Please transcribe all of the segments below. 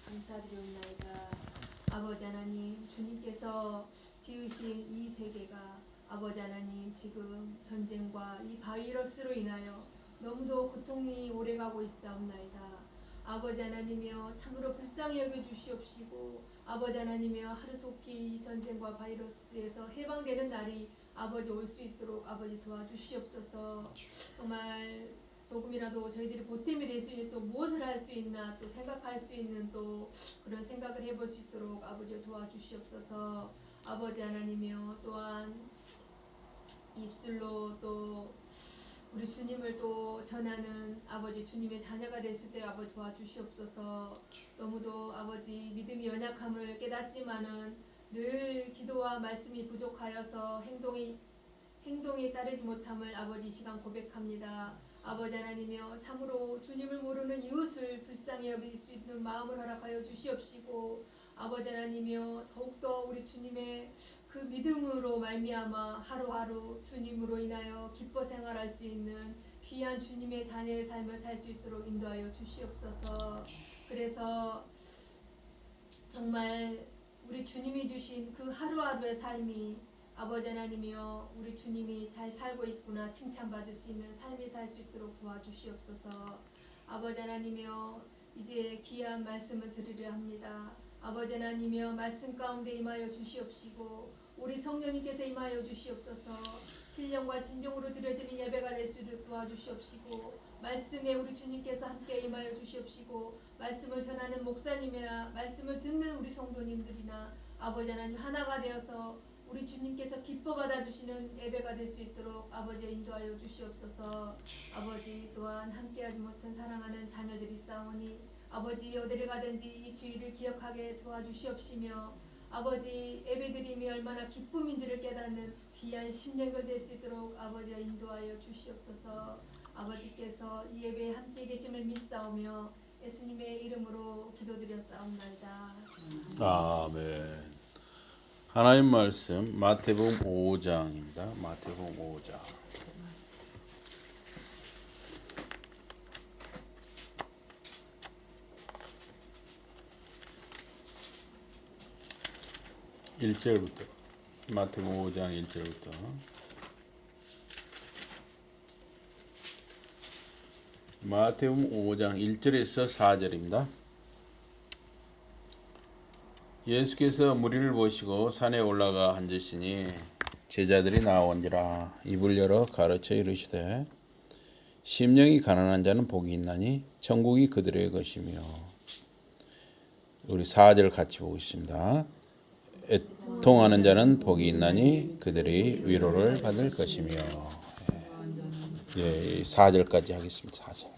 감사드리옵나이다. 아버지 하나님, 주님께서 지으신 이 세계가 아버지 하나님 지금 전쟁과 이 바이러스로 인하여 너무도 고통이 오래가고 있사옵나이다. 아버지 하나님이여 참으로 불쌍히 여겨주시옵시고 아버지 하나님이여 하루속히 이 전쟁과 바이러스에서 해방되는 날이 아버지 올 수 있도록 아버지 도와주시옵소서. 정말 조금이라도 저희들이 보탬이 될 수 있는 또 무엇을 할 수 있나 또 생각할 수 있는 또 그런 생각을 해볼 수 있도록 아버지 도와주시옵소서. 아버지 하나님이여 또한 입술로 또 우리 주님을 또 전하는 아버지 주님의 자녀가 될 수 있도록 아버지 도와주시옵소서. 너무도 아버지 믿음이 연약함을 깨닫지만은 늘 기도와 말씀이 부족하여서 행동이 따르지 못함을 아버지 이 시간 고백합니다. 아버지 하나님이여 참으로 주님을 모르는 이웃을 불쌍히 여길 수 있는 마음을 허락하여 주시옵시고 아버지 하나님이여 더욱더 우리 주님의 그 믿음으로 말미암아 하루하루 주님으로 인하여 기뻐 생활할 수 있는 귀한 주님의 자녀의 삶을 살 수 있도록 인도하여 주시옵소서. 그래서 정말 우리 주님이 주신 그 하루하루의 삶이 아버지 하나님이여 우리 주님이 잘 살고 있구나 칭찬받을 수 있는 삶이 살 수 있도록 도와주시옵소서. 아버지 하나님이여 이제 귀한 말씀을 들으려 합니다. 아버지 하나님이여 말씀 가운데 임하여 주시옵시고 우리 성령님께서 임하여 주시옵소서. 신령과 진정으로 드려지는 예배가 될 수 있도록 도와주시옵시고 말씀에 우리 주님께서 함께 임하여 주시옵시고 말씀을 전하는 목사님이나 말씀을 듣는 우리 성도님들이나 아버지 하나님 하나가 되어서 우리 주님께서 기뻐 받아주시는 예배가 될 수 있도록 아버지 인도하여 주시옵소서. 아버지 또한 함께하지 못한 사랑하는 자녀들이 싸우니 아버지 어디를 가든지 이 주의를 기억하게 도와주시옵시며 아버지 예배드림이 얼마나 기쁨인지를 깨닫는 귀한 심령들 될 수 있도록 아버지가 인도하여 주시옵소서. 아버지께서 이 예배에 함께 계심을 믿사오며 예수님의 이름으로 기도드렸사옵나이다. 아멘. 하나님 말씀 마태복음 5장입니다. 마태복음 5장. (1절부터) 마태복음 5장 1절부터 마태복음 5장 1절에서 4절입니다. 예수께서 무리를 보시고 산에 올라가 앉으시니 제자들이 나온지라 입을 열어 가르쳐 이르시되 심령이 가난한 자는 복이 있나니 천국이 그들의 것이며. 우리 4절 같이 보겠습니다. 애통하는 자는 복이 있나니 그들이 위로를 받을 것이며. 예, 4절까지 하겠습니다. 4절.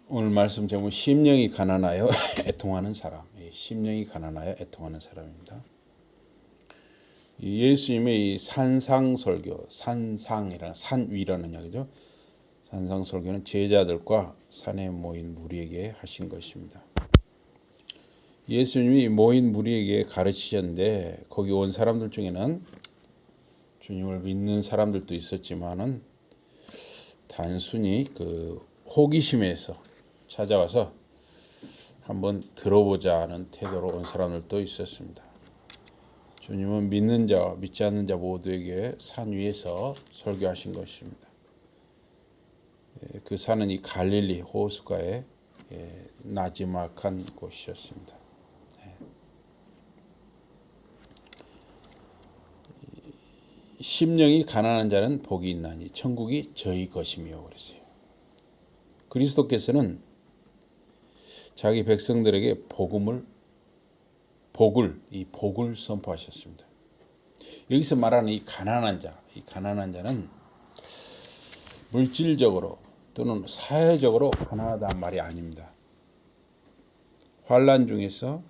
오늘 말씀 제목 심령이 가난하여 애통하는 사람. 심령이 가난하여 애통하는 사람입니다. 예수님의 이 산상설교, 산상이라는 산위라는 이야기죠. 산상설교는 제자들과 산에 모인 무리에게 하신 것입니다. 예수님이 모인 무리에게 가르치셨는데 거기 온 사람들 중에는 주님을 믿는 사람들도 있었지만은 단순히 그 호기심에서 찾아와서 한번 들어보자 하는 태도로 온 사람들도 있었습니다. 주님은 믿는 자와 믿지 않는 자 모두에게 산 위에서 설교하신 것입니다. 그 산은 이 갈릴리 호숫가의 나지막한 곳이었습니다. 심령이 가난한 자는 복이 있나니 천국이 저희 것이며 그랬어요. 그리스도께서는 자기 백성들에게 복을 선포하셨습니다. 여기서 말하는 이 가난한 자는 물질적으로 또는 사회적으로 가난하다는 말이 아닙니다. 환난 중에서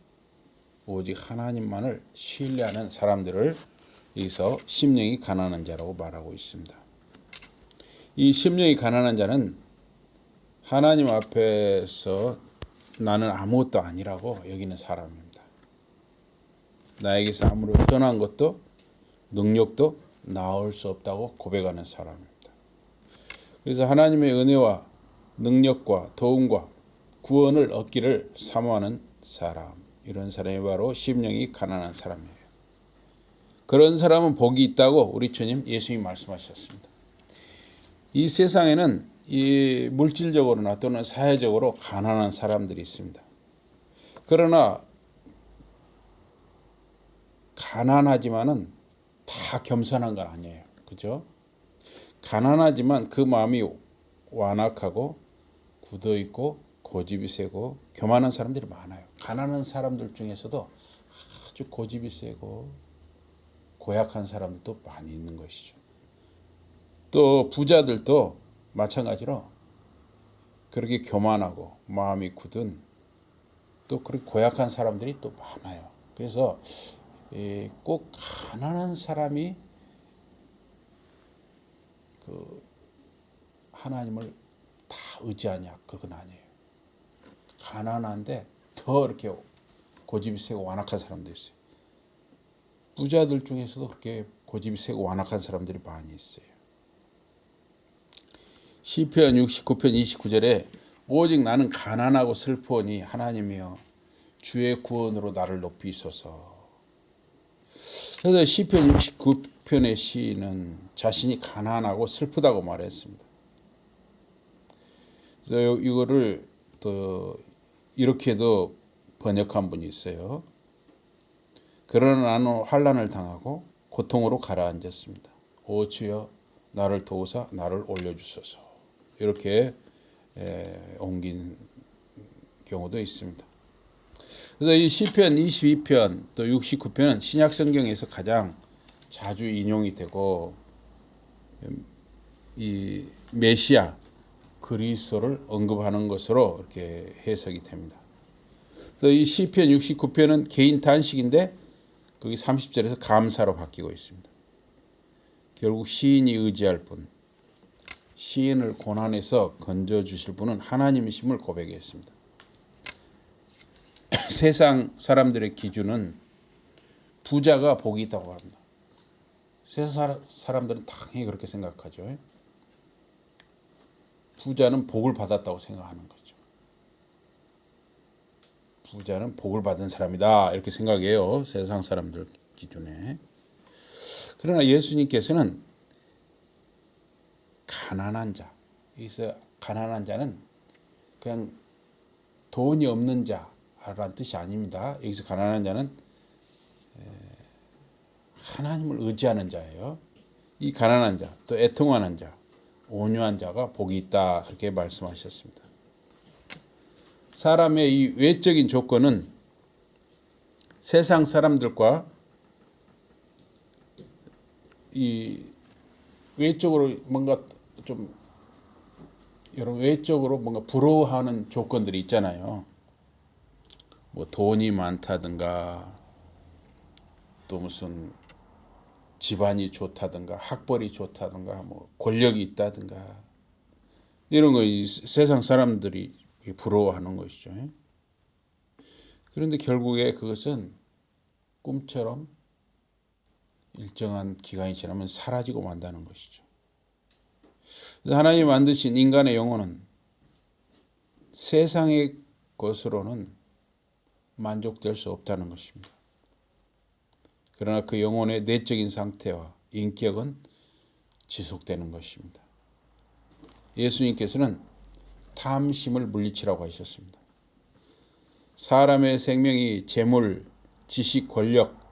오직 하나님만을 신뢰하는 사람들을 여기서 심령이 가난한 자라고 말하고 있습니다. 이 심령이 가난한 자는 하나님 앞에서 나는 아무것도 아니라고 여기는 사람입니다. 나에게서 아무런 떠난 것도 능력도 나올 수 없다고 고백하는 사람입니다. 그래서 하나님의 은혜와 능력과 도움과 구원을 얻기를 사모하는 사람, 이런 사람이 바로 심령이 가난한 사람이에요. 그런 사람은 복이 있다고 우리 주님 예수님이 말씀하셨습니다. 이 세상에는 이 물질적으로나 또는 사회적으로 가난한 사람들이 있습니다. 그러나 가난하지만은 다 겸손한 건 아니에요. 그죠? 가난하지만 그 마음이 완악하고 굳어있고 고집이 세고 교만한 사람들이 많아요. 가난한 사람들 중에서도 아주 고집이 세고 고약한 사람들도 많이 있는 것이죠. 또 부자들도 마찬가지로 그렇게 교만하고 마음이 굳은 또 그렇게 고약한 사람들이 또 많아요. 그래서 꼭 가난한 사람이 그 하나님을 다 의지하냐, 그건 아니에요. 가난한데 더 이렇게 고집이 세고 완악한 사람도 있어요. 부자들 중에서도 그렇게 고집이 세고 완악한 사람들이 많이 있어요. 시편 69편 29절에 오직 나는 가난하고 슬프오니 하나님이여 주의 구원으로 나를 높이소서. 그래서 시편 69편의 시인은 자신이 가난하고 슬프다고 말했습니다. 그래서 이거를 또 이렇게도 번역한 분이 있어요. 그러나 나는 환난을 당하고 고통으로 가라앉았습니다. 오 주여 나를 도우사 나를 올려주소서. 이렇게 옮긴 경우도 있습니다. 그래서 이 시편 22편 또 69편은 신약 성경에서 가장 자주 인용이 되고 이 메시아 그리스도를 언급하는 것으로 이렇게 해석이 됩니다. 그래서 이 시편 69편은 개인 단식인데 거기 30절에서 감사로 바뀌고 있습니다. 결국 시인이 의지할 분, 시인을 고난에서 건져주실 분은 하나님이심을 고백했습니다. 세상 사람들의 기준은 부자가 복이 있다고 합니다. 세상 사람들은 당연히 그렇게 생각하죠. 부자는 복을 받았다고 생각하는 거죠. 부자는 복을 받은 사람이다 이렇게 생각해요. 세상 사람들 기준에. 그러나 예수님께서는 가난한 자, 여기서 가난한 자는 그냥 돈이 없는 자라는 뜻이 아닙니다. 여기서 가난한 자는 하나님을 의지하는 자예요. 이 가난한 자, 또 애통하는 자, 온유한 자가 복이 있다 그렇게 말씀하셨습니다. 사람의 이 외적인 조건은 세상 사람들과 이 외적으로 뭔가 좀 여러분 외적으로 뭔가 부러워하는 조건들이 있잖아요. 뭐 돈이 많다든가 또 무슨 집안이 좋다든가 학벌이 좋다든가 뭐 권력이 있다든가 이런 거 세상 사람들이 부러워하는 것이죠. 그런데 결국에 그것은 꿈처럼 일정한 기간이 지나면 사라지고 만다는 것이죠. 그래서 하나님이 만드신 인간의 영혼은 세상의 것으로는 만족될 수 없다는 것입니다. 그러나 그 영혼의 내적인 상태와 인격은 지속되는 것입니다. 예수님께서는 탐심을 물리치라고 하셨습니다. 사람의 생명이 재물, 지식, 권력,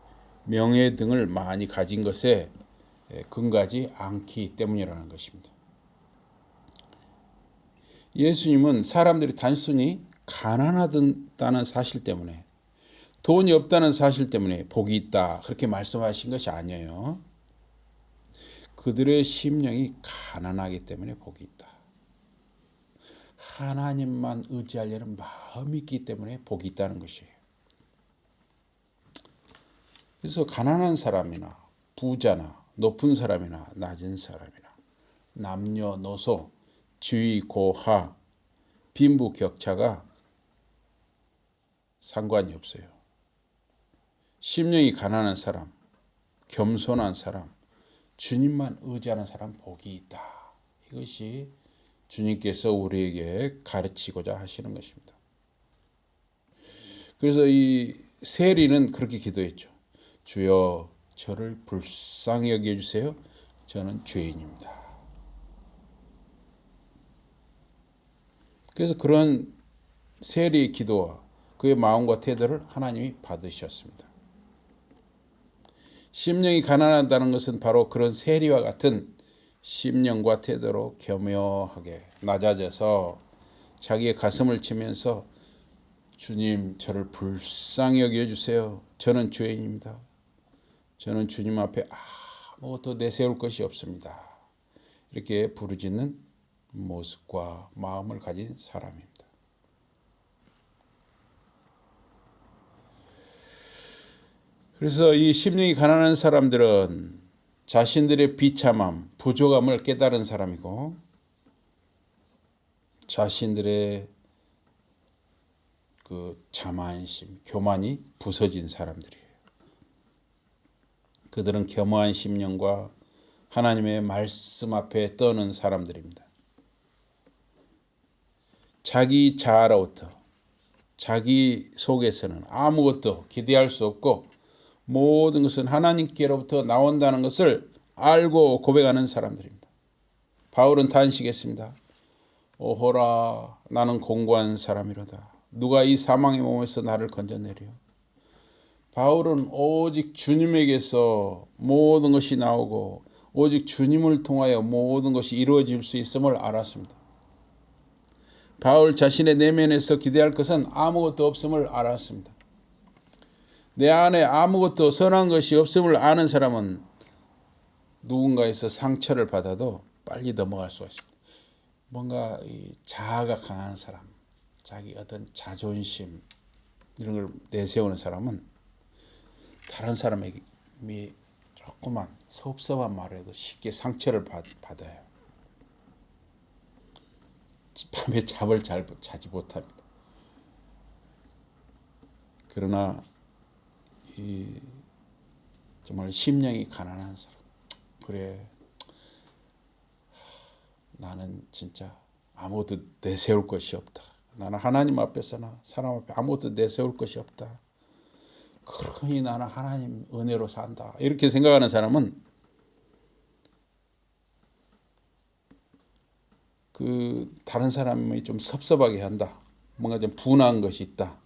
명예 등을 많이 가진 것에 근거하지 않기 때문이라는 것입니다. 예수님은 사람들이 단순히 가난하다는 사실 때문에 돈이 없다는 사실 때문에 복이 있다 그렇게 말씀하신 것이 아니에요. 그들의 심령이 가난하기 때문에 복이 있다. 하나님만 의지하려는 마음이 있기 때문에 복이 있다는 것이에요. 그래서 가난한 사람이나 부자나 높은 사람이나 낮은 사람이나 남녀노소, 지위, 고하, 빈부격차가 상관이 없어요. 심령이 가난한 사람, 겸손한 사람, 주님만 의지하는 사람 복이 있다. 이것이 주님께서 우리에게 가르치고자 하시는 것입니다. 그래서 이 세리는 그렇게 기도했죠. 주여 저를 불쌍히 여겨주세요. 저는 죄인입니다. 그래서 그런 세리의 기도와 그의 마음과 태도를 하나님이 받으셨습니다. 심령이 가난하다는 것은 바로 그런 세리와 같은 심령과 태도로 겸허하게 낮아져서 자기의 가슴을 치면서 주님 저를 불쌍히 여겨주세요. 저는 죄인입니다. 저는 주님 앞에 아무것도 내세울 것이 없습니다. 이렇게 부르짖는 모습과 마음을 가진 사람입니다. 그래서 이 심령이 가난한 사람들은 자신들의 비참함, 부족함을 깨달은 사람이고 자신들의 그 자만심, 교만이 부서진 사람들이에요. 그들은 겸허한 심령과 하나님의 말씀 앞에 떠는 사람들입니다. 자기 자아로부터 자기 속에서는 아무것도 기대할 수 없고 모든 것은 하나님께로부터 나온다는 것을 알고 고백하는 사람들입니다. 바울은 탄식했습니다. 오호라 나는 공고한 사람이로다. 누가 이 사망의 몸에서 나를 건져내려. 바울은 오직 주님에게서 모든 것이 나오고 오직 주님을 통하여 모든 것이 이루어질 수 있음을 알았습니다. 바울 자신의 내면에서 기대할 것은 아무것도 없음을 알았습니다. 내 안에 아무것도 선한 것이 없음을 아는 사람은 누군가에서 상처를 받아도 빨리 넘어갈 수가 있습니다. 뭔가 이 자아가 강한 사람, 자기 어떤 자존심 이런 걸 내세우는 사람은 다른 사람에게 조그만 섭섭한 말에도 쉽게 상처를 받아요. 밤에 잠을 잘 자지 못합니다. 그러나 정말 심령이 가난한 사람, 그래 나는 진짜 아무것도 내세울 것이 없다. 나는 하나님 앞에서나 사람 앞에 아무것도 내세울 것이 없다. 그러니 나는 하나님 은혜로 산다. 이렇게 생각하는 사람은 그 다른 사람이 좀 섭섭하게 한다. 뭔가 좀 분한 것이 있다.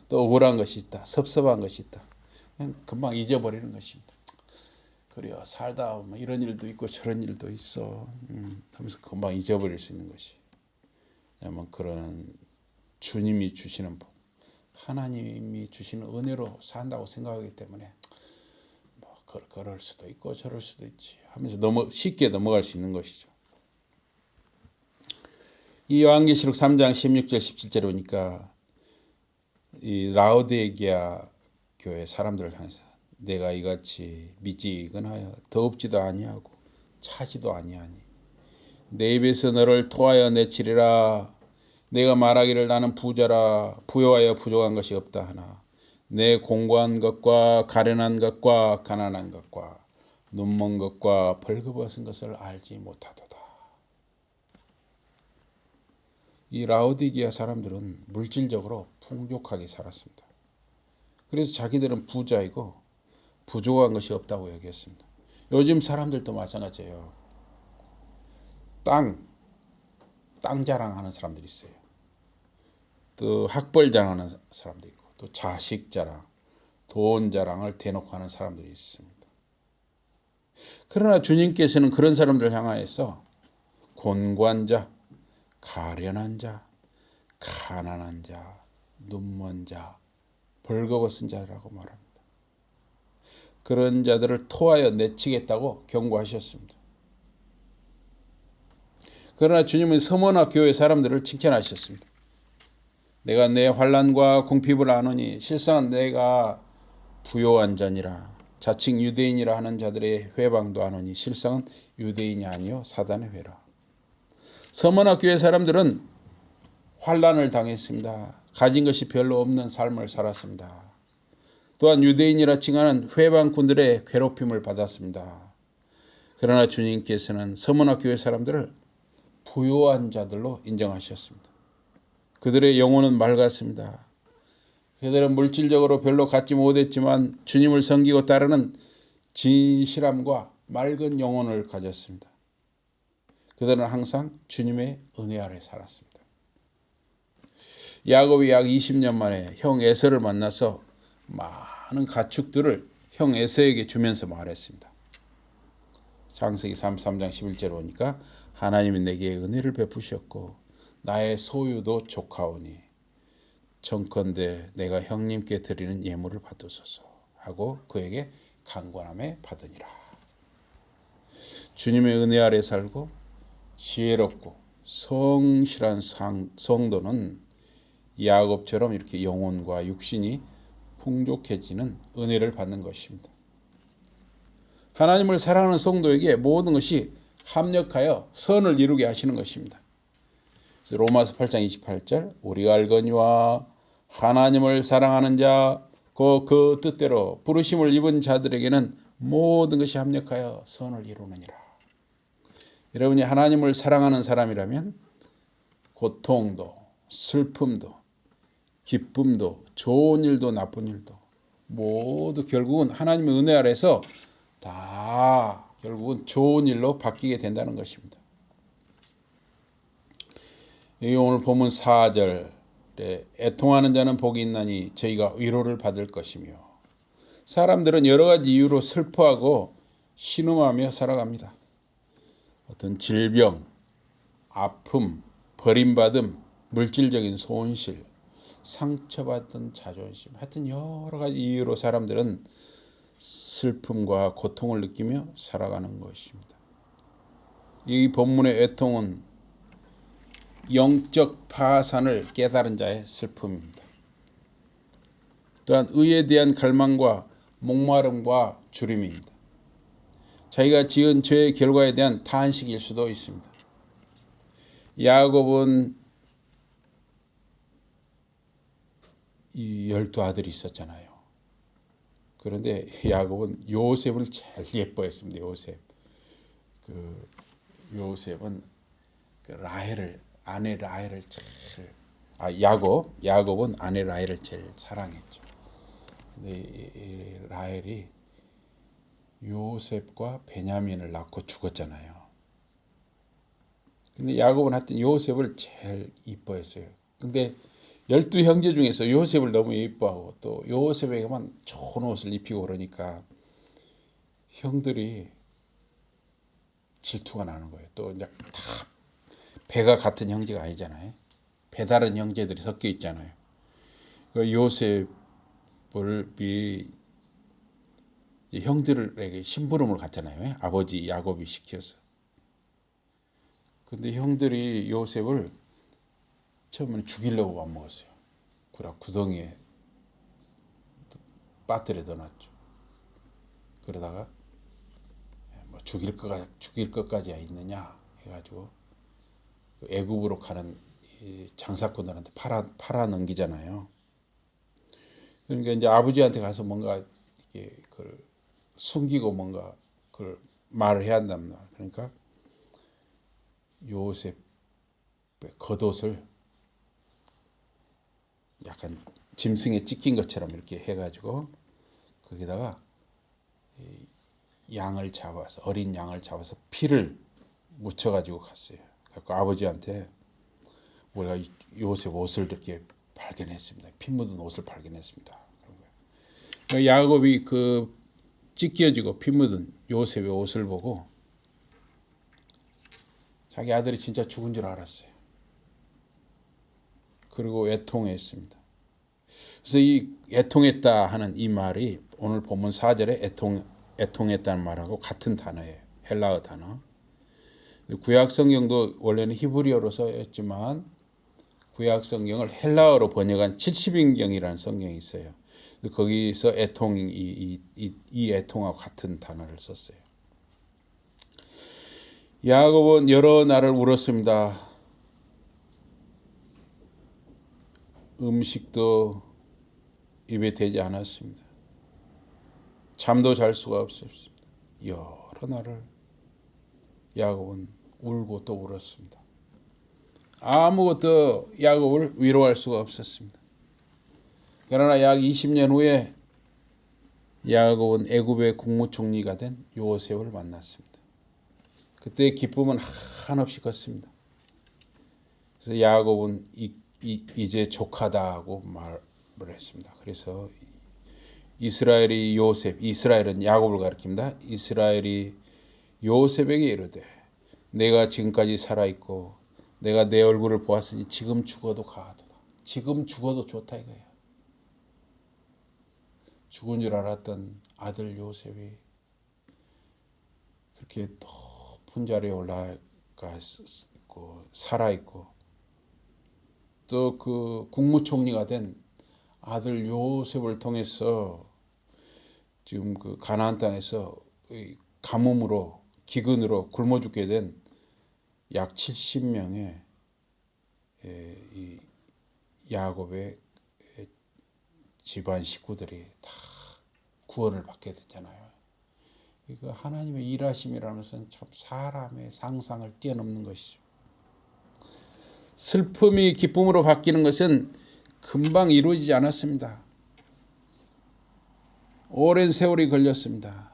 또 억울한 것이 있다. 섭섭한 것이 있다. 그냥 금방 잊어버리는 것입니다. 그래요. 살다 보면 이런 일도 있고 저런 일도 있어. 하면서 금방 잊어버릴 수 있는 것이. 왜냐하면 그런 주님이 주시는 복, 하나님이 주시는 은혜로 산다고 생각하기 때문에 뭐 그럴 수도 있고 저럴 수도 있지 하면서 쉽게 넘어갈 수 있는 것이죠. 이 요한계시록 3장 16절 17절에 보니까 이 라오디게아 교회 사람들을 향해서 내가 이같이 미지근하여 더웁지도 아니하고 차지도 아니하니 내 입에서 너를 토하여 내치리라. 내가 말하기를 나는 부자라 부요하여 부족한 것이 없다 하나 내 공고한 것과 가련한 것과 가난한 것과 눈먼 것과 벌거벗은 것을 알지 못하도다. 이 라오디게아 사람들은 물질적으로 풍족하게 살았습니다. 그래서 자기들은 부자이고 부족한 것이 없다고 얘기했습니다. 요즘 사람들도 마찬가지예요. 땅 자랑하는 사람들이 있어요. 또 학벌 자랑하는 사람도 있고 또 자식 자랑, 돈 자랑을 대놓고 하는 사람들이 있습니다. 그러나 주님께서는 그런 사람들을 향하여서 곤고한 자, 가련한 자, 가난한 자, 눈먼 자, 벌거벗은 자라고 말합니다. 그런 자들을 토하여 내치겠다고 경고하셨습니다. 그러나 주님은 서머나 교회 사람들을 칭찬하셨습니다. 내가 내 환난과 궁핍을 아노니 실상 내가 부요한 자니라. 자칭 유대인이라 하는 자들의 회방도 아노니 실상은 유대인이 아니요 사단의 회라. 서머나 교회 사람들은 환난을 당했습니다. 가진 것이 별로 없는 삶을 살았습니다. 또한 유대인이라 칭하는 회방꾼들의 괴롭힘을 받았습니다. 그러나 주님께서는 서머나 교회 사람들을 부요한 자들로 인정하셨습니다. 그들의 영혼은 맑았습니다. 그들은 물질적으로 별로 갖지 못했지만 주님을 섬기고 따르는 진실함과 맑은 영혼을 가졌습니다. 그들은 항상 주님의 은혜 아래 살았습니다. 야곱이 약 20년 만에 형 에서를 만나서 많은 가축들을 형 에서에게 주면서 말했습니다. 창세기 33장 11절에 보니까 하나님이 내게 은혜를 베푸셨고 나의 소유도 족하오니 청컨대 내가 형님께 드리는 예물을 받으소서 하고 그에게 강권함에 받으니라. 주님의 은혜 아래 살고 지혜롭고 성실한 성도는 야곱처럼 이렇게 영혼과 육신이 풍족해지는 은혜를 받는 것입니다. 하나님을 사랑하는 성도에게 모든 것이 합력하여 선을 이루게 하시는 것입니다. 로마서 8장 28절 우리가 알거니와 하나님을 사랑하는 자 그 뜻대로 부르심을 입은 자들에게는 모든 것이 합력하여 선을 이루느니라. 여러분이 하나님을 사랑하는 사람이라면 고통도 슬픔도 기쁨도 좋은 일도 나쁜 일도 모두 결국은 하나님의 은혜 아래서 다 결국은 좋은 일로 바뀌게 된다는 것입니다. 오늘 본문 4절에 애통하는 자는 복이 있나니 저희가 위로를 받을 것이며 사람들은 여러 가지 이유로 슬퍼하고 신음하며 살아갑니다. 어떤 질병, 아픔, 버림받음, 물질적인 손실, 상처받은 자존심 하여튼 여러 가지 이유로 사람들은 슬픔과 고통을 느끼며 살아가는 것입니다. 이 본문의 애통은 영적 파산을 깨달은 자의 슬픔입니다. 또한 의에 대한 갈망과 목마름과 주림입니다. 자기가 지은 죄의 결과에 대한 탄식일 수도 있습니다. 야곱은 이 12아들이 있었잖아요. 그런데 야곱은 요셉을 제일 예뻐했습니다. 요셉은 아내 라헬을 야곱은 아내 라헬을 제일 사랑했죠. 근데 이 라헬이 요셉과 베냐민을 낳고 죽었잖아요. 근데 야곱은 하여튼 요셉을 제일 이뻐했어요. 근데 12형제 중에서 요셉을 너무 이뻐하고 또 요셉에게만 좋은 옷을 입히고 그러니까 형들이 질투가 나는 거예요. 또 이제 다 배가 같은 형제가 아니잖아요. 배다른 형제들이 섞여 있잖아요. 그 요셉을 형들에게 심부름을 갔잖아요. 아버지 야곱이 시켜서. 근데 형들이 요셉을 처음에는 죽이려고 맘먹었어요. 그러다 구덩이에 빠뜨려 넣어놨죠. 그러다가 뭐 죽일 것까지야 있느냐 해가지고 애굽으로 가는 장사꾼들한테 팔아 넘기잖아요. 그러니까 이제 아버지한테 가서 뭔가 이게 그걸 숨기고 뭔가 그걸 말을 해야 한단 말이야. 그러니까 요셉의 겉옷을 약간 짐승에 찢긴 것처럼 이렇게 해가지고 거기다가 어린 양을 잡아서 피를 묻혀가지고 갔어요. 그래서 아버지한테 우리가 요셉 옷을 이렇게 발견했습니다. 피 묻은 옷을 발견했습니다. 그러니까 야곱이 그 찢겨지고 피 묻은 요셉의 옷을 보고 자기 아들이 진짜 죽은 줄 알았어요. 그리고 애통했습니다. 그래서 이 애통했다 하는 이 말이 오늘 본문 4절에 애통했다는 말하고 같은 단어예요. 헬라어 단어. 구약 성경도 원래는 히브리어로 써였지만 구약 성경을 헬라어로 번역한 70인경이라는 성경이 있어요. 거기서 이 애통하고 같은 단어를 썼어요. 야곱은 여러 날을 울었습니다. 음식도 입에 대지 않았습니다. 잠도 잘 수가 없었습니다. 여러 날을 야곱은 울고 또 울었습니다. 아무것도 야곱을 위로할 수가 없었습니다. 그러나 약 20년 후에 야곱은 애굽의 국무총리가 된 요셉을 만났습니다. 그때의 기쁨은 한없이 컸습니다. 그래서 야곱은 이제 족하다고 말을 했습니다. 그래서 이스라엘은 야곱을 가리킵니다. 이스라엘이 요셉에게 이르되 내가 지금까지 살아있고 내가 내 얼굴을 보았으니 지금 죽어도 가하도다. 지금 죽어도 좋다 이거야. 죽은 줄 알았던 아들 요셉이 그렇게 높은 자리에 올라가 있고 살아있고 또 그 국무총리가 된 아들 요셉을 통해서 지금 그 가나안 땅에서 가뭄으로 기근으로 굶어 죽게 된 약 70명의 이 야곱의 집안 식구들이 다 구원을 받게 됐잖아요. 이거 하나님의 일하심이라는 것은 참 사람의 상상을 뛰어넘는 것이죠. 슬픔이 기쁨으로 바뀌는 것은 금방 이루어지지 않았습니다. 오랜 세월이 걸렸습니다.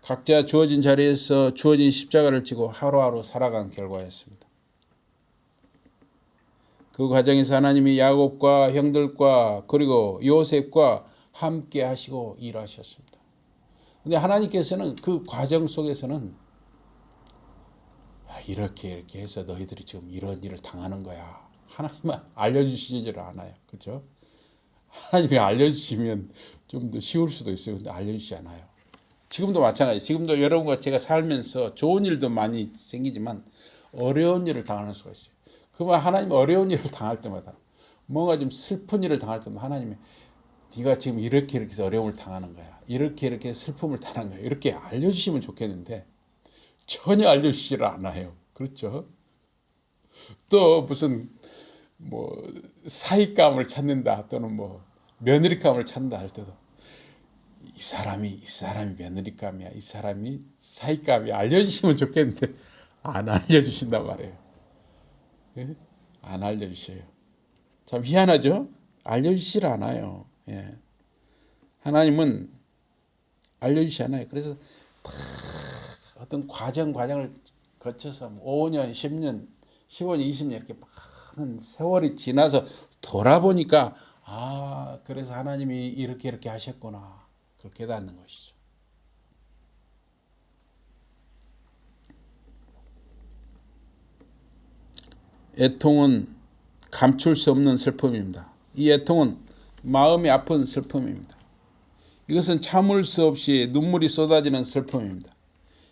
각자 주어진 자리에서 주어진 십자가를 지고 하루하루 살아간 결과였습니다. 그 과정에서 하나님이 야곱과 형들과 그리고 요셉과 함께 하시고 일하셨습니다. 그런데 하나님께서는 그 과정 속에서는 이렇게 해서 너희들이 지금 이런 일을 당하는 거야. 하나님은 알려주시지를 않아요. 그렇죠? 하나님이 알려주시면 좀 더 쉬울 수도 있어요. 근데 알려주시지 않아요. 지금도 마찬가지. 지금도 여러분과 제가 살면서 좋은 일도 많이 생기지만 어려운 일을 당하는 수가 있어요. 그러면 하나님은 어려운 일을 당할 때마다 뭔가 좀 슬픈 일을 당할 때마다 하나님이 네가 지금 이렇게 해서 어려움을 당하는 거야. 이렇게 슬픔을 당하는 거야. 이렇게 알려주시면 좋겠는데 전혀 알려주시지를 않아요. 그렇죠? 또 무슨 뭐 사익감을 찾는다 또는 뭐 며느리감을 찾는다 할 때도 이 사람이 며느리감이야. 이 사람이 사익감이야. 알려주시면 좋겠는데 안 알려주신단 말이에요. 예? 안 알려주셔요. 참 희한하죠? 알려주시질 않아요. 예. 하나님은 알려주시지 않아요. 그래서 어떤 과정을 거쳐서 5년, 10년, 15년, 20년 이렇게 많은 세월이 지나서 돌아보니까 그래서 하나님이 이렇게 하셨구나. 그걸 깨닫는 것이죠. 애통은 감출 수 없는 슬픔입니다. 이 애통은 마음이 아픈 슬픔입니다. 이것은 참을 수 없이 눈물이 쏟아지는 슬픔입니다.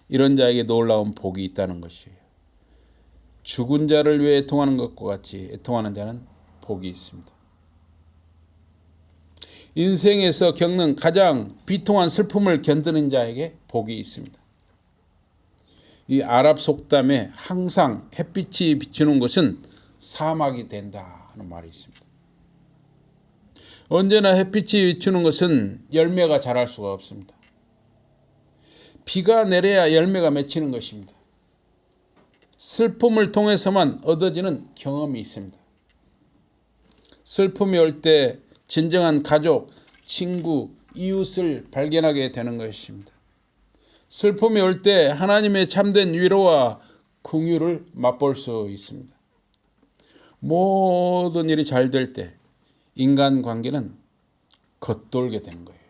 이런 자에게 놀라운 복이 있다는 것이에요. 죽은 자를 위해 애통하는 것과 같이 애통하는 자는 복이 있습니다. 인생에서 겪는 가장 비통한 슬픔을 견디는 자에게 복이 있습니다. 이 아랍 속담에 항상 햇빛이 비추는 것은 사막이 된다 하는 말이 있습니다. 언제나 햇빛이 비추는 것은 열매가 자랄 수가 없습니다. 비가 내려야 열매가 맺히는 것입니다. 슬픔을 통해서만 얻어지는 경험이 있습니다. 슬픔이 올 때 진정한 가족, 친구, 이웃을 발견하게 되는 것입니다. 슬픔이 올 때 하나님의 참된 위로와 긍휼을 맛볼 수 있습니다. 모든 일이 잘 될 때 인간관계는 겉돌게 되는 거예요.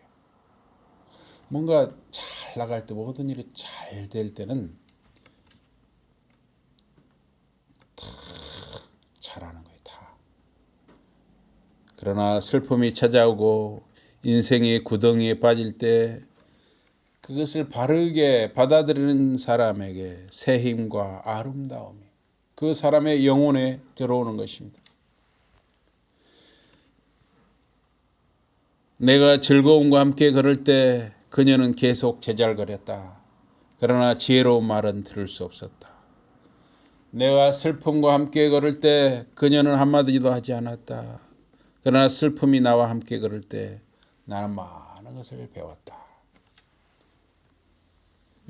뭔가 잘 나갈 때 모든 일이 잘 될 때는 다 잘하는 거예요. 다. 그러나 슬픔이 찾아오고 인생의 구덩이에 빠질 때 그것을 바르게 받아들이는 사람에게 새 힘과 아름다움이 그 사람의 영혼에 들어오는 것입니다. 내가 즐거움과 함께 걸을 때 그녀는 계속 제잘거렸다. 그러나 지혜로운 말은 들을 수 없었다. 내가 슬픔과 함께 걸을 때 그녀는 한마디도 하지 않았다. 그러나 슬픔이 나와 함께 걸을 때 나는 많은 것을 배웠다.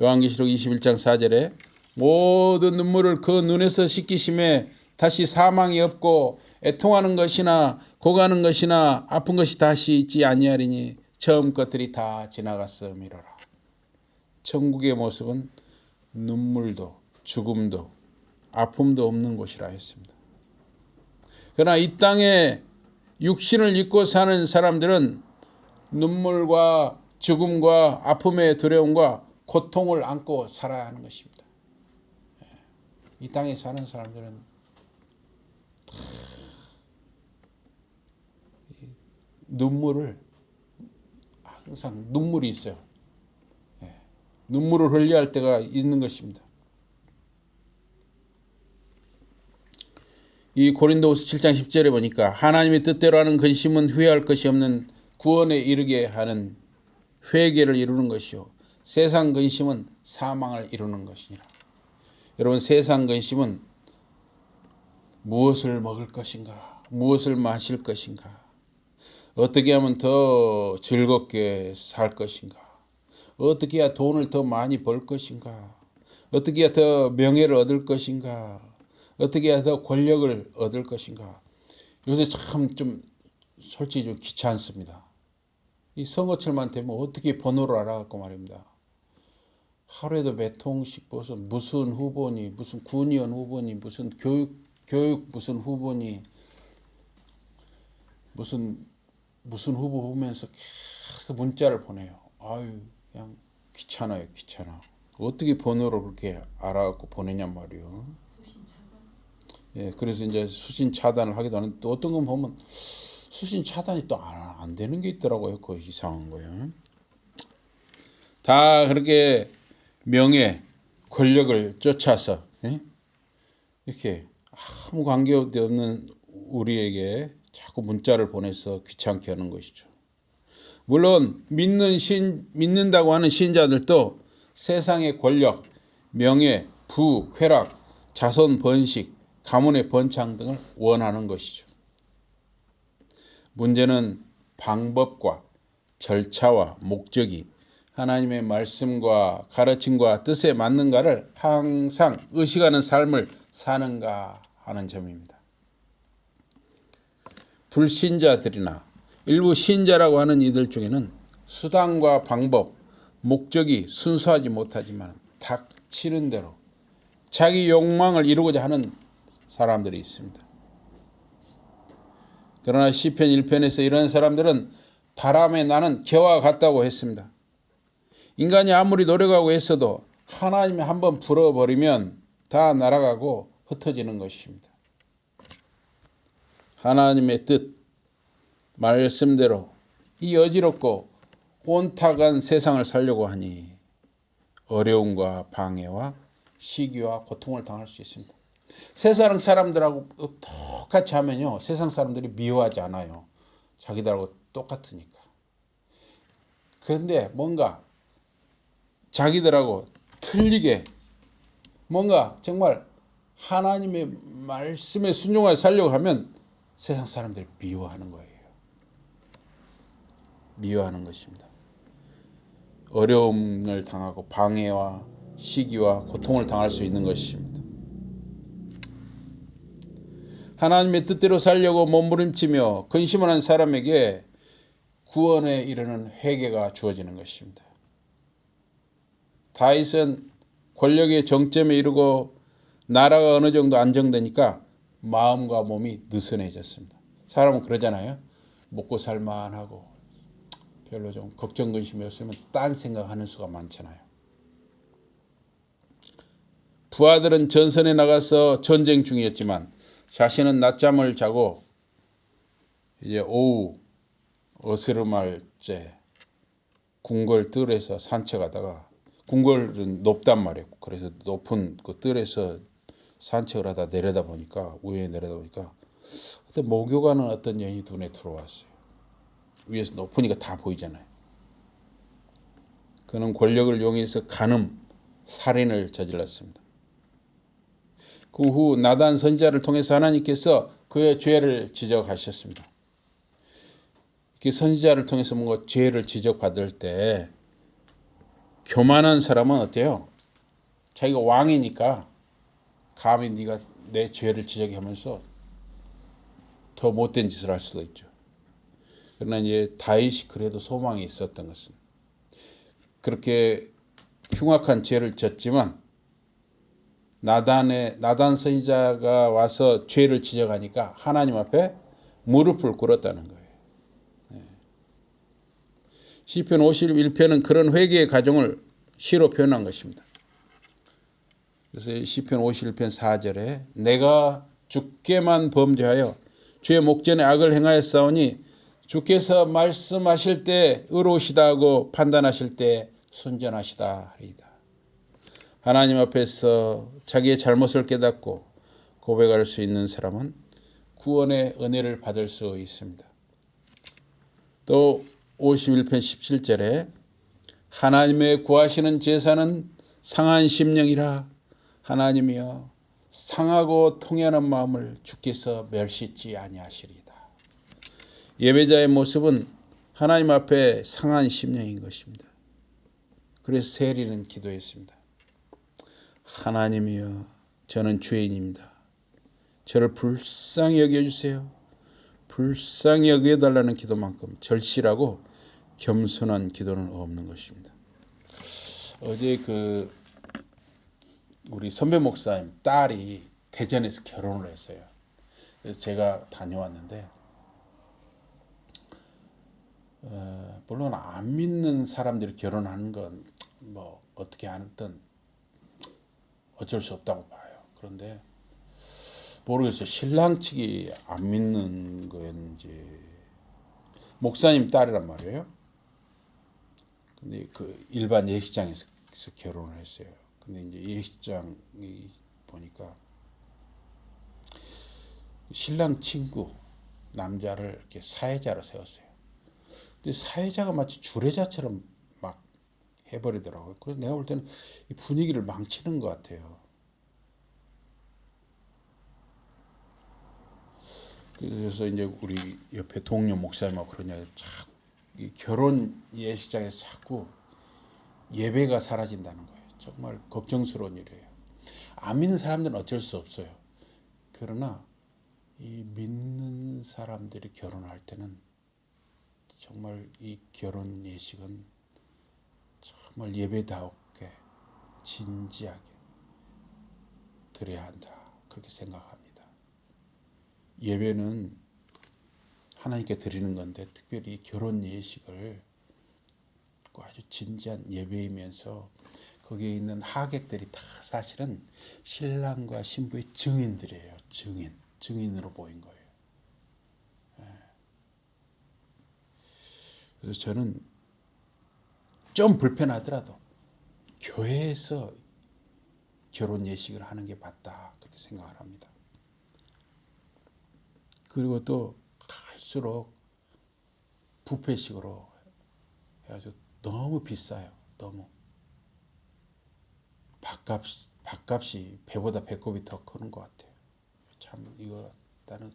요한계시록 21장 4절에 모든 눈물을 그 눈에서 씻기심에 다시 사망이 없고 애통하는 것이나 고가는 것이나 아픈 것이 다시 있지 아니하리니 처음 것들이 다 지나갔음이로라. 천국의 모습은 눈물도 죽음도 아픔도 없는 곳이라 했습니다. 그러나 이 땅에 육신을 입고 사는 사람들은 눈물과 죽음과 아픔의 두려움과 고통을 안고 살아야 하는 것입니다. 이 땅에 사는 사람들은 눈물을 항상 눈물이 있어요. 눈물을 흘려야 할 때가 있는 것입니다. 이 고린도후서 7장 10절에 보니까 하나님의 뜻대로 하는 근심은 후회할 것이 없는 구원에 이르게 하는 회개를 이루는 것이요 세상 근심은 사망을 이루는 것이니라. 여러분, 세상 근심은 무엇을 먹을 것인가, 무엇을 마실 것인가, 어떻게 하면 더 즐겁게 살 것인가, 어떻게 해야 돈을 더 많이 벌 것인가, 어떻게 해야 더 명예를 얻을 것인가, 어떻게 해야 더 권력을 얻을 것인가. 요새 참 좀 솔직히 좀 귀찮습니다. 이 선거철만 되면 어떻게 번호를 알아갖고 말입니다. 하루에도 몇 통씩 무슨 후보니, 무슨 군의원 후보니, 무슨 교육 무슨 후보니, 무슨 후보 보면서 계속 문자를 보내요. 아유, 그냥 귀찮아요, 귀찮아. 어떻게 번호를 그렇게 알아갖고 보내냔 말이요. 예, 그래서 이제 수신 차단을 하기도 하는데 또 어떤 건 보면 수신 차단이 또 안 되는 게 있더라고요. 그거 이상한 거예요. 다 그렇게 명예, 권력을 쫓아서 이렇게 아무 관계없는 우리에게 자꾸 문자를 보내서 귀찮게 하는 것이죠. 물론 믿는다고 하는 신자들도 세상의 권력, 명예, 부, 쾌락, 자손 번식, 가문의 번창 등을 원하는 것이죠. 문제는 방법과 절차와 목적이 하나님의 말씀과 가르침과 뜻에 맞는가를 항상 의식하는 삶을 사는가 하는 점입니다. 불신자들이나 일부 신자라고 하는 이들 중에는 수단과 방법, 목적이 순수하지 못하지만 닥치는 대로 자기 욕망을 이루고자 하는 사람들이 있습니다. 그러나 시편 1편에서 이런 사람들은 바람에 나는 겨와 같다고 했습니다. 인간이 아무리 노력하고 했어도 하나님이 한번 불어버리면 다 날아가고 흩어지는 것입니다. 하나님의 뜻, 말씀대로 이 어지럽고 온탁한 세상을 살려고 하니 어려움과 방해와 시기와 고통을 당할 수 있습니다. 세상 사람들하고 똑같이 하면요, 세상 사람들이 미워하지 않아요. 자기들하고 똑같으니까. 그런데 뭔가 자기들하고 틀리게 뭔가 정말 하나님의 말씀에 순종하여 살려고 하면 세상 사람들이 미워하는 거예요. 미워하는 것입니다. 어려움을 당하고 방해와 시기와 고통을 당할 수 있는 것입니다. 하나님의 뜻대로 살려고 몸부림치며 근심을 한 사람에게 구원에 이르는 회개가 주어지는 것입니다. 다윗은 권력의 정점에 이르고 나라가 어느 정도 안정되니까 마음과 몸이 느슨해졌습니다. 사람은 그러잖아요. 먹고 살만하고 별로 좀 걱정 근심이 없으면 딴 생각하는 수가 많잖아요. 부하들은 전선에 나가서 전쟁 중이었지만 자신은 낮잠을 자고 이제 오후 어스름할 때 궁궐 뜰에서 산책하다가, 궁궐은 높단 말이에요. 그래서 높은 그 뜰에서 산책을 하다 내려다 보니까, 우연히 내려다 보니까 어떤 목욕하는 어떤 여인이 눈에 들어왔어요. 위에서 높으니까 다 보이잖아요. 그는 권력을 이용해서 간음, 살인을 저질렀습니다. 그 후 나단 선지자를 통해서 하나님께서 그의 죄를 지적하셨습니다. 이렇게 선지자를 통해서 뭔가 죄를 지적받을 때 교만한 사람은 어때요? 자기가 왕이니까 감히 네가 내 죄를 지적하면서 더 못된 짓을 할 수도 있죠. 그러나 이제 다윗이 그래도 소망이 있었던 것은 그렇게 흉악한 죄를 졌지만 나단 선지자가 와서 죄를 지적하니까 하나님 앞에 무릎을 꿇었다는 거예요. 시편 51편은 그런 회개의 과정을 시로 표현한 것입니다. 그래서 시편 51편 4절에 내가 주께만 범죄하여 주의 목전에 악을 행하였사오니 주께서 말씀하실 때 의로우시다 하고 판단하실 때 순전하시다 하리이다. 하나님 앞에서 자기의 잘못을 깨닫고 고백할 수 있는 사람은 구원의 은혜를 받을 수 있습니다. 또 51편 17절에 하나님의 구하시는 제사는 상한 심령이라 하나님이여 상하고 통하는 마음을 주께서 멸시치 아니하시리이다. 예배자의 모습은 하나님 앞에 상한 심령인 것입니다. 그래서 세리는 기도했습니다. 하나님이여 저는 죄인입니다. 저를 불쌍히 여겨주세요. 불쌍히 여겨달라는 기도만큼 절실하고 겸손한 기도는 없는 것입니다. 어제 우리 선배 목사님 딸이 대전에서 결혼을 했어요. 그래서 제가 다녀왔는데 물론 안 믿는 사람들이 결혼하는 건 뭐 어떻게 하든 어쩔 수 없다고 봐요. 그런데 모르겠어요. 신랑 측이 안 믿는 거였는지. 목사님 딸이란 말이에요. 근데 그 일반 예식장에서 결혼을 했어요. 근데 이제 예식장이 보니까 신랑 친구 남자를 이렇게 사회자로 세웠어요. 근데 사회자가 마치 주례자처럼 막 해버리더라고요. 그래서 내가 볼 때는 이 분위기를 망치는 것 같아요. 그래서 이제 우리 옆에 동료 목사님하고 그러냐, 자꾸 이 결혼 예식장에서 자꾸 예배가 사라진다는 거예요. 정말 걱정스러운 일이에요. 안 믿는 사람들은 어쩔 수 없어요. 그러나 이 믿는 사람들이 결혼할 때는 정말 이 결혼 예식은 정말 예배다웠게 진지하게 드려야 한다. 그렇게 생각합니다. 예배는 하나님께 드리는 건데 특별히 결혼 예식을 아주 진지한 예배이면서 거기에 있는 하객들이 다 사실은 신랑과 신부의 증인들이에요. 증인으로 보인 거예요. 그래서 저는 좀 불편하더라도 교회에서 결혼 예식을 하는 게 맞다 그렇게 생각을 합니다. 그리고 또 갈수록 뷔페식으로 해가지고 너무 비싸요. 너무 밥값이 배보다 배꼽이 더 크는 것 같아요. 참 이거 나는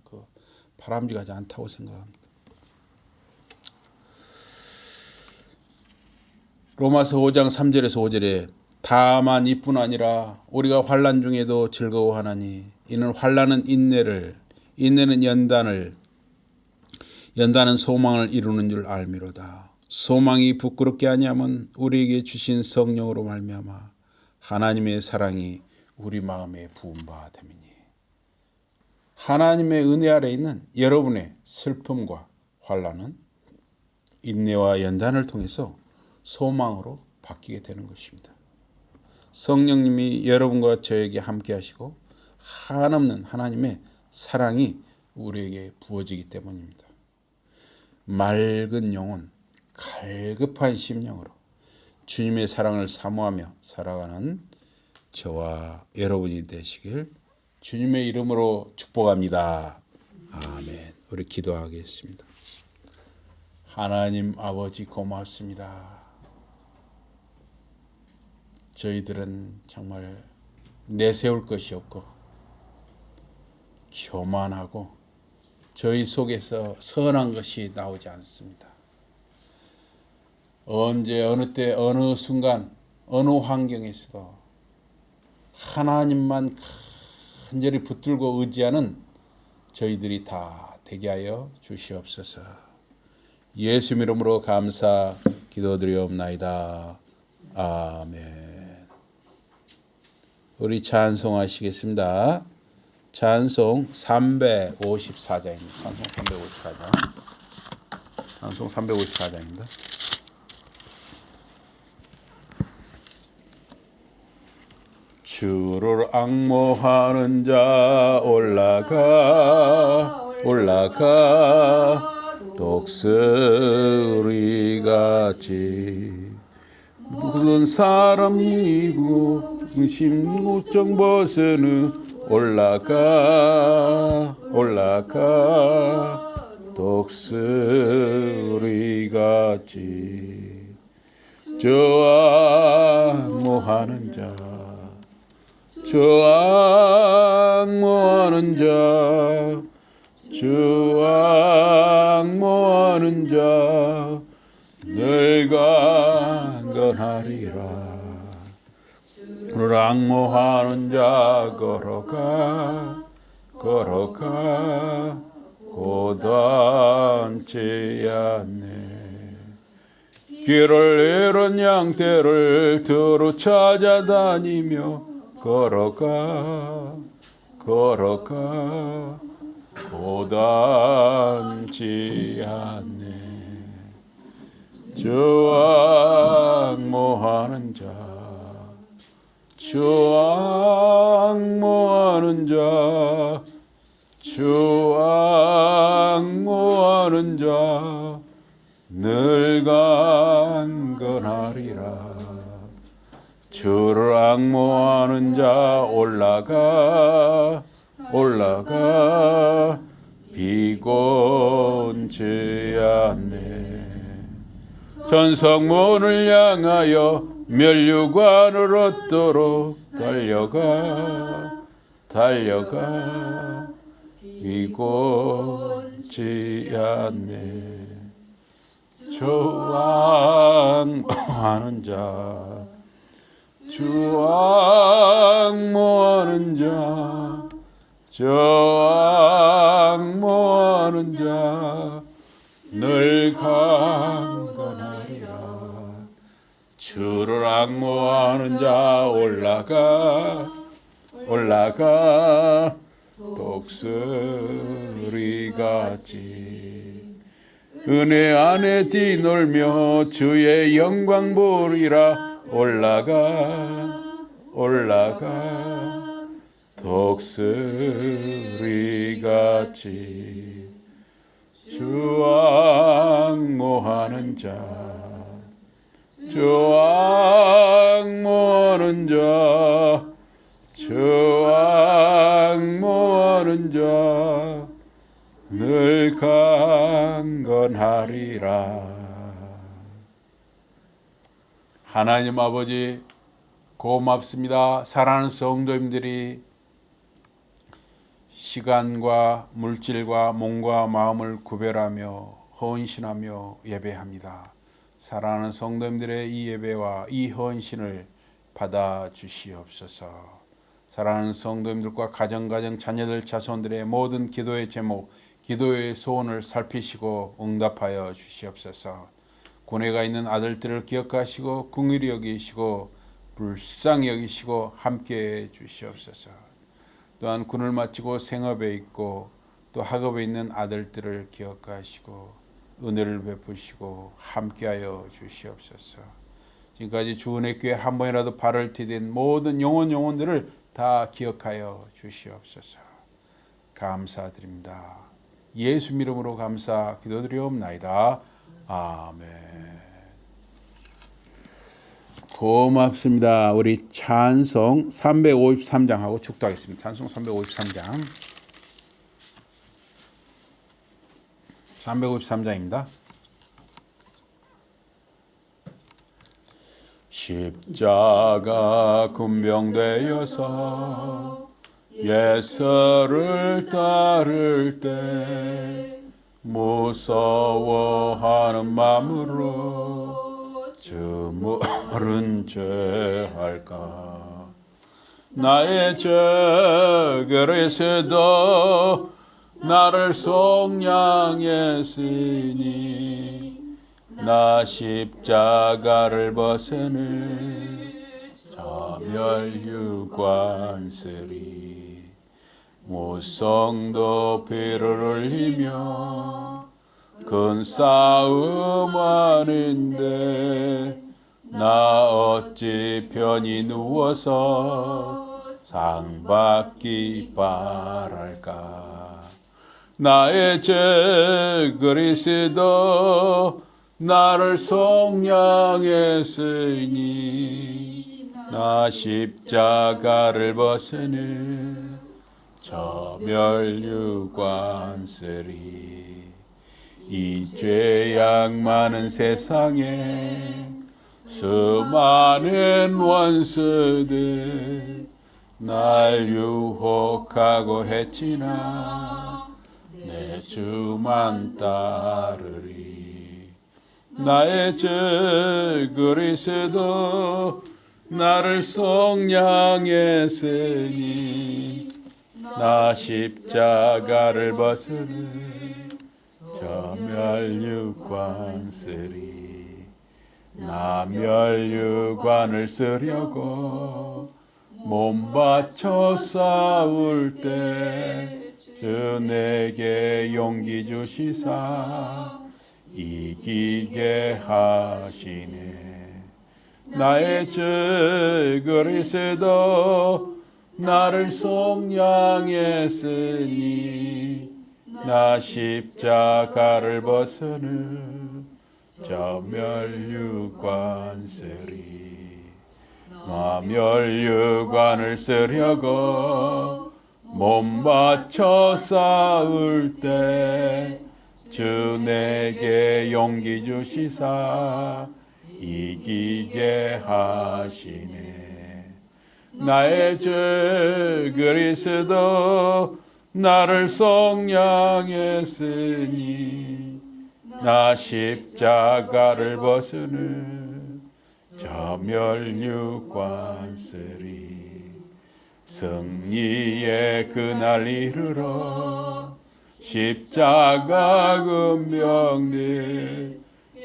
바람직하지 않다고 생각합니다. 로마서 5장 3절에서 5절에 다만 이뿐 아니라 우리가 환난 중에도 즐거워하나니 이는 환난은 인내를 인내는 연단은 소망을 이루는 줄 알미로다. 소망이 부끄럽게 아니하면 우리에게 주신 성령으로 말미암아 하나님의 사랑이 우리 마음에 부은 바 됨이니. 하나님의 은혜 아래 있는 여러분의 슬픔과 환난은 인내와 연단을 통해서 소망으로 바뀌게 되는 것입니다. 성령님이 여러분과 저에게 함께 하시고 한없는 하나님의 사랑이 우리에게 부어지기 때문입니다. 맑은 영혼, 갈급한 심령으로 주님의 사랑을 사모하며 살아가는 저와 여러분이 되시길 주님의 이름으로 축복합니다. 아멘. 우리 기도하겠습니다. 하나님 아버지 고맙습니다. 저희들은 정말 내세울 것이 없고 교만하고 저희 속에서 선한 것이 나오지 않습니다. 언제 어느 때 어느 순간 어느 환경에서도 하나님만 간절히 붙들고 의지하는 저희들이 다 되게 하여 주시옵소서. 예수 이름으로 감사 기도드리옵나이다. 아멘. 우리 찬송하시겠습니다. 찬송 354장입니다. 찬송 354장입니다. 주를 앙모하는 자 올라가 독수리같이 모든 사람이고 심무정 벗으는 올라가 독수리같이 저 앙모하는 자 늘 강건하리라. 주를 앙모하는 자 걸어가 고단치 않네. 길을 잃은 양떼를 두루 찾아다니며 걸어가 고단치 않네. 주 앙모하는 자 늘 강건하리라. 주를 앙모하는 자 올라가 비곤치 않네. 전성문을 향하여 멸류관을 얻도록 달려가 비곤치 않네. 주 앙모하는 자 늘 강건하리라. 주를 앙모하는 자 올라가 독수리같이 은혜 안에 뛰놀며 주의 영광 보리라. 올라가 독수리같이 주 앙모하는 자 늘 강건하리라. 하나님 아버지 고맙습니다. 사랑하는 성도님들이 시간과 물질과 몸과 마음을 구별하며 헌신하며 예배합니다. 사랑하는 성도님들의 이 예배와 이 헌신을 받아 주시옵소서. 사랑하는 성도님들과 가정 자녀들 자손들의 모든 기도의 제목, 기도의 소원을 살피시고 응답하여 주시옵소서. 고뇌가 있는 아들들을 기억하시고 긍휼히 여기시고 불쌍히 여기시고 함께해 주시옵소서. 또한 군을 마치고 생업에 있고 또 학업에 있는 아들들을 기억하시고 은혜를 베푸시고 함께하여 주시옵소서. 지금까지 주은혜 교회 한 번이라도 발을 디딘 모든 영혼들을 다 기억하여 주시옵소서. 감사드립니다. 예수 이름으로 감사 기도드리옵나이다. 아멘. 고맙습니다. 우리 찬송 353장하고 축도하겠습니다. 찬송 353장입니다. 십자가 군병되어서 예수를 따를 때 무서워하는 마음으로 주 모른 죄 할까. 나의 주 그리스도 나를 속량했으니 나 십자가를 벗으니 저멸유관쓰리 무성도 피를 흘리며 큰 싸움 하는데 나 어찌 편히 누워서 상 받기 바랄까. 나의 주 그리스도 나를 속량했으니 나 십자가를 벗으니 저멸유관쓰리 이 죄악 많은 세상에 수많은 원수들 날 유혹하고 했지나 내 주만 따르리. 나의 주 그리스도 나를 속량했으니 나 십자가를 벗으니 저멸유관쓰리 나 멸유관을 쓰려고 몸 바쳐 싸울 때 주 내게 용기 주시사 이기게 하시네. 나의 주 그리스도 나를 속량했으니 나 십자가를 벗으는 저멸유관쓰리 나 멸유관을 쓰려고 몸 바쳐 싸울 때 주 내게 용기 주시사 이기게 하시네. 나의 주 그리스도 나를 속량했으니 나 십자가를 벗으는 저멸유관쓰리 승리의 그날 이르러 십자가 금병들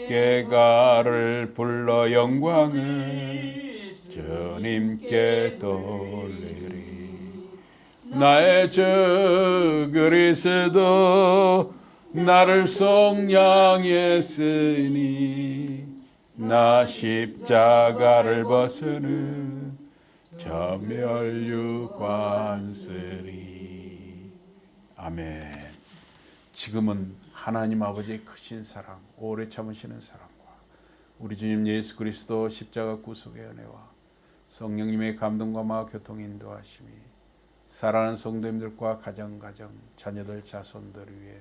개가를 불러 영광을 주님께 돌리리. 나의 주 그리스도 나를 속량했으니 나 십자가를 벗으는 저멸유관쓰리. 아멘. 지금은 하나님 아버지의 크신 사랑, 오래 참으시는 사랑과 우리 주님 예수 그리스도 십자가 구속의 은혜와 성령님의 감동과 마음 교통 인도하심이 사랑하는 성도님들과 가정 자녀들 자손들 위해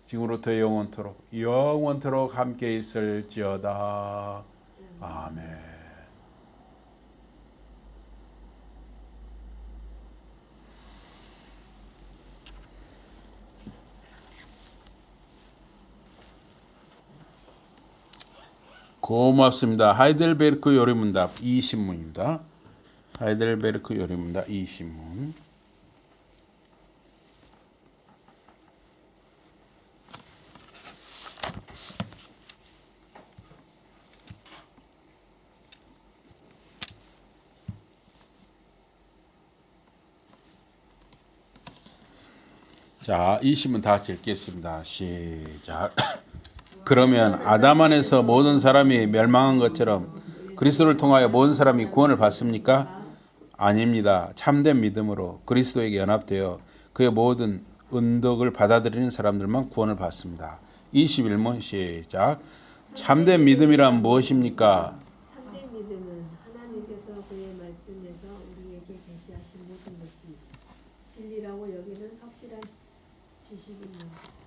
지금부터 영원토록 함께 있을지어다. 아멘. 고맙습니다. 하이델베르크 요리문답 20문입니다. 하이델베르크 요리문답 20문. 자, 20문 다 같이 읽겠습니다. 시작. 그러면 아담 안에서 모든 사람이 멸망한 것처럼 그리스도를 통하여 모든 사람이 구원을 받습니까? 아닙니다. 참된 믿음으로 그리스도에게 연합되어 그의 모든 은덕을 받아들이는 사람들만 구원을 받습니다. 21문 시작. 참된 믿음이란 무엇입니까? 참된 믿음은 하나님께서 그의 말씀에서 우리에게 계시하신 모든 것이 진리라고 여기는 확실한 지식이며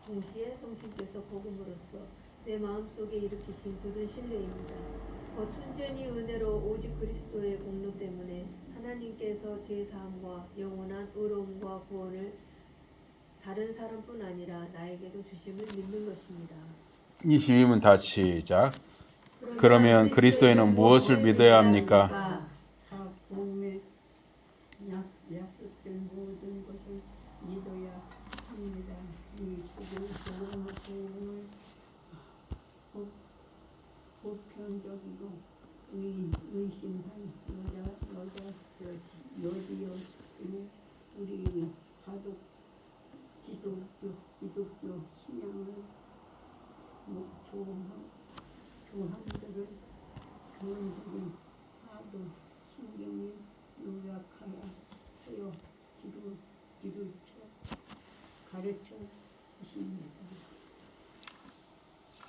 동시에 성신께서 복음으로써 내 마음속에 일으키신 굳은 신뢰입니다. 곧 순전히 은혜로 오직 그리스도의 공로 때문에 하나님께서 죄사함과 영원한 의로움과 구원을 다른 사람뿐 아니라 나에게도 주심을 믿는 것입니다. 22문 다시 시작. 그러면 그리스도에는 무엇을 믿어야 합니까? 좋은 삶을 보편적이고 의심한 여지였으며 우리 가족 기독교 신앙을 교황들을 교원들이 사도 신경에 요약하여 가르쳐 주십니다.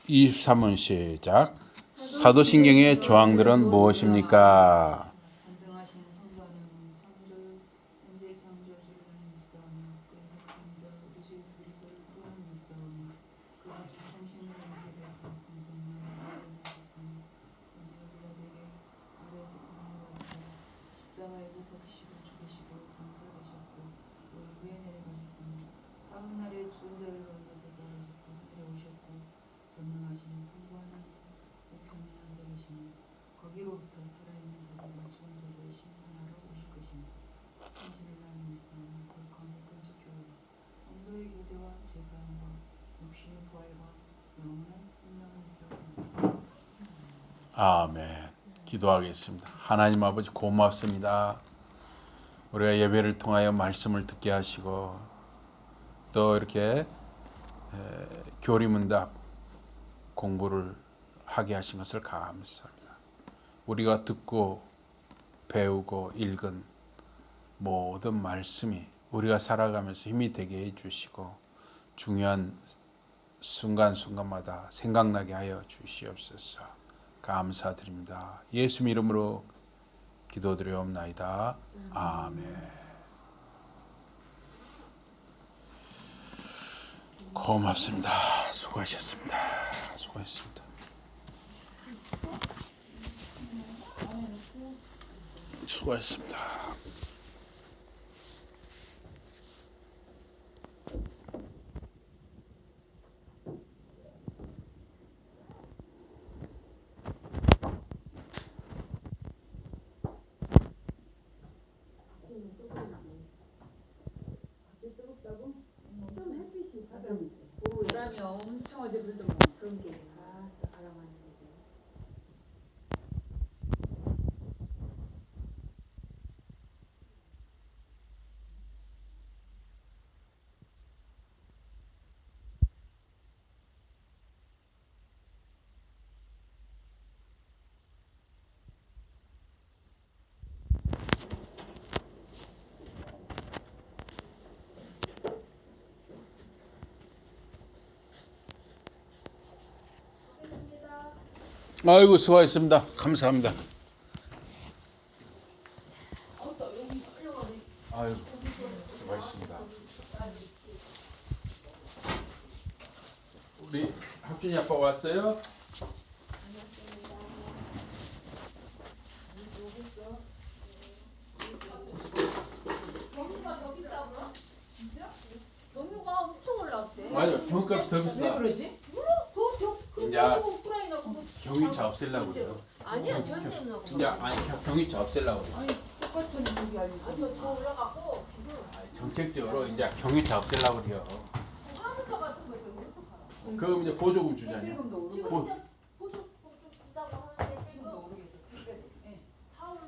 23문 시작. 사도신경의 조항들은 무엇입니까? 전능하신 성부하나님 창조 현재 창조주를 믿사오며 그 핵심자 우리 주 예수 그리스도를 또한 믿사오며 그 같이 성신으로 인도되사 공정만 하셨으니 우리가 내게 아래에서 구원받아 십자가에 못 박히시고 죽으시고 장사되셨고 우리 위에 내려가셨으니 사흘날에 죽은 자들 가운데서 부활하셨고 하늘에 오셨고 전능하신 성부하나님 우편에 앉아 계시니 거기로부터 살아있는 자들과 죽은 자들을 심판하러 오실 것이니 천지를 나는 믿사오니 그 거룩한 교회와 성도의 교제와 제사함과 육신의 부활과 영원한 생명을 믿사오니 아멘. 기도하겠습니다. 하나님 아버지 고맙습니다. 우리가 예배를 통하여 말씀을 듣게 하시고 또 이렇게 교리문답 공부를 하게 하신 것을 감사합니다. 우리가 듣고 배우고 읽은 모든 말씀이 우리가 살아가면서 힘이 되게 해주시고 중요한 순간순간마다 생각나게 하여 주시옵소서. 감사드립니다. 예수 이름으로 기도드리옵나이다. 아멘. 고맙습니다. 수고하셨습니다. 수고하셨습니다. 수고하셨습니다. 바람이 엄청 어제 불더만 그런 게 아이고 수고하셨습니다. 감사합니다. 아이고 수고하셨습니다. 우리 학준이 아빠 왔어요? 경유가 더 비싸 그럼? 진짜? 경유가 엄청 올라왔대. 맞아. 경유값 더 비싸. 그러지? 이제 우크라이나 그거 경유차 없애려고 그래요. 아니야 전쟁 나고. 이제 아니 경유차 없애려고 그래요. 똑같은 분이 알고 아니 더 올라가고 지금 정책적으로 이제 경유차 없애려고 그래요. 화물차 같은 거 있으면 어떡하라. 그럼 이제 보조금 주잖아요. 필금도 오르고 지금 뭐? 이제 보조 준다고 하는데 필금도 지금 오르겠어. 예. 다 올라.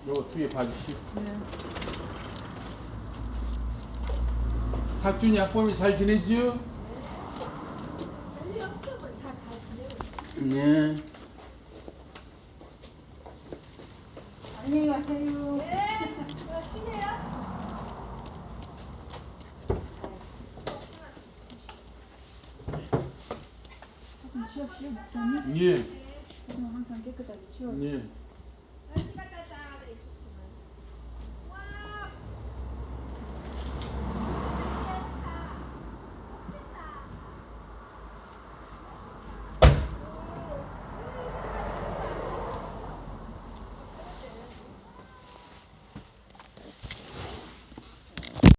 요거 뒤에 봐주시오. 학준이 학범이 잘 지내지요? 별일 없으면 다잘 지내고. 네. 안녕히 가세요. 네. 쉬세요. 좀 치웁시오, 목사님. 예. 좀 항상 깨끗하게 치워. 예.